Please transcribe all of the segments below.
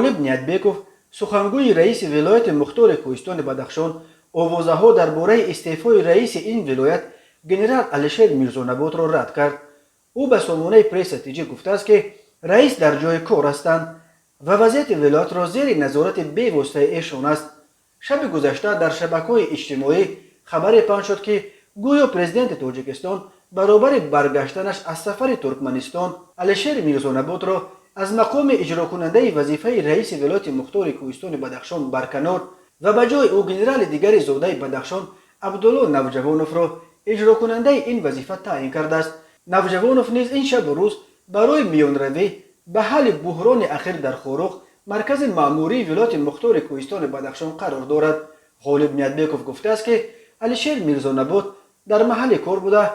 غالب نیتبیکوف سخنگوی رئیس ولایت مختار کوهستان بدخشان آوازه‌ها درباره استعفای رئیس این ولایت گنرال الشیر میرزانبات را رد کرد. او به سامانه پرس تیجی گفته است که رئیس در جای کار هستند و وضعیت ولایت را زیر نظارت بی‌واسطه ایشان است. شب گذشته در شبکه‌های اجتماعی خبری پخش شد که گویا پرزیدنت تاجیکستان برابر برگشتنش از سفر ترکمنستان الشیر میرزانبات را از مقام اجرا کننده وظیفه رئیس ولایت مختار کوهستان بدخشان برکنار و به جای او گنرال دیگر زاده بدخشان عبدالله نوجوانوف را اجرا کننده این وظیفه تعیین کرده است. نوجوانوف نیز این شب و روز برای میانروی به حل بحران اخیر در خاروق مرکز مأموری ولایت مختار کوهستان بدخشان قرار دارد. غالب نیتبیکوف گفته است که الشیر میرزانبات در محل کار بوده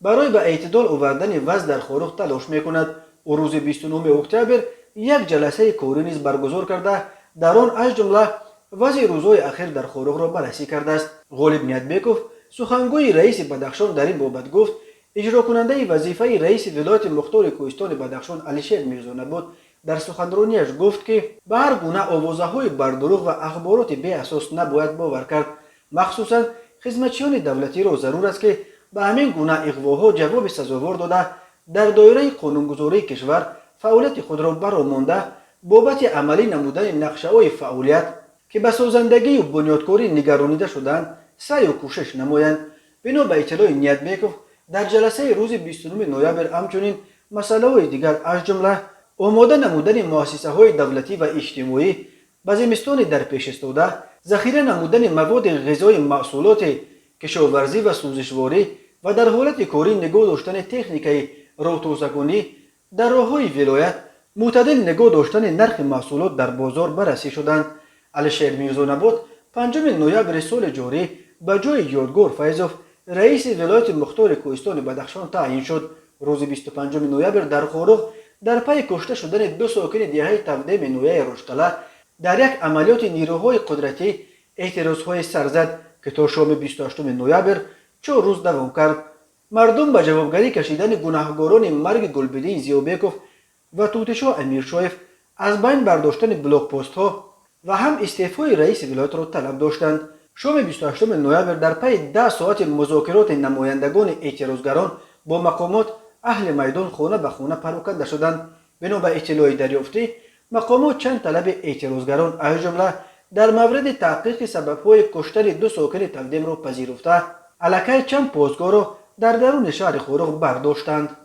برای به اعتدال آوردن وضع در خاروق تلاش میکند. او روز 29 اکتبر یک جلسه کاری نیز برگزار کرده در آن از جمله وضع روزهای اخیر در خاروق را بررسی کرده است. غالب نیتبیکوف سخنگوی رئیس بدخشان در این بابت گفت اجرا کننده وظیفه رئیس ولایت مختار کوهستان بدخشان الشیر میرزانبات در سخنرانیش گفت که به هر گونه آوازه‌های بردروغ و اخبارات بی اساس نباید باور کرد. مخصوصا خدمتچیان دولتی را ضرور است که به همین گونه اغواها جواب سزاوار داده در دایره قانونگذاری کشور فعالیت خود را برآمانده بابت عملی نمودن نقشه‌های فعالیت که به سازندگی و بنیادکاری نگرانیده شدند سعی و کوشش نمایند. بنا به اطلاع نیتبیکوف در جلسه روز 29 نوامبر همچنین مسائل دیگر از جمله آماده نمودن مؤسسه‌های دولتی و اجتماعی به زمستان در پیش استاده، ذخیره نمودن مواد غذایی، محصولات کشاورزی و سوزشواری و در حالت کاری نگاه داشتن تکنیک راه‌توزگونی در راه‌های ولایت، معتدل نگاه داشتن نرخ محصولات در بازار بررسی شدند. الشیر میرزانبات 5 نوامبر سال جاری به جای یادگار فیضوف رئیس ولایت مختار کوهستان بدخشان تعیین شد. روز 25 نوامبر در خاروق در پی کشته شدن دو ساکن دیهه تقدیم نویه روشتله در یک عملیات نیروهای قدرتی اعتراضهای سر زد که تا شام 28 نوامبر 4 روز دوام کرد. مردم به جوابگری کشیدن گناهکاران مرگ گلبدین زیابیکوف و توتشاه امیرشایف از بین برداشتن بلاک پست ها و هم استعفای رئیس ولایت را طلب داشتند. شام 28 نوامبر در پی 10 ساعت مذاکرات نمایندگان اعتراضگران با مقامات اهل میدان خانه به خانه پراکنده شدند. بنا به اطلاع دریافتی مقامات چند طلب اعتراضگران از جمله در مورد تحقیق سبب‌های کشتن دو ساکن تقدیم را پذیرفته الکی چند پاسگاه را در درون شهر خاروق برداشتند.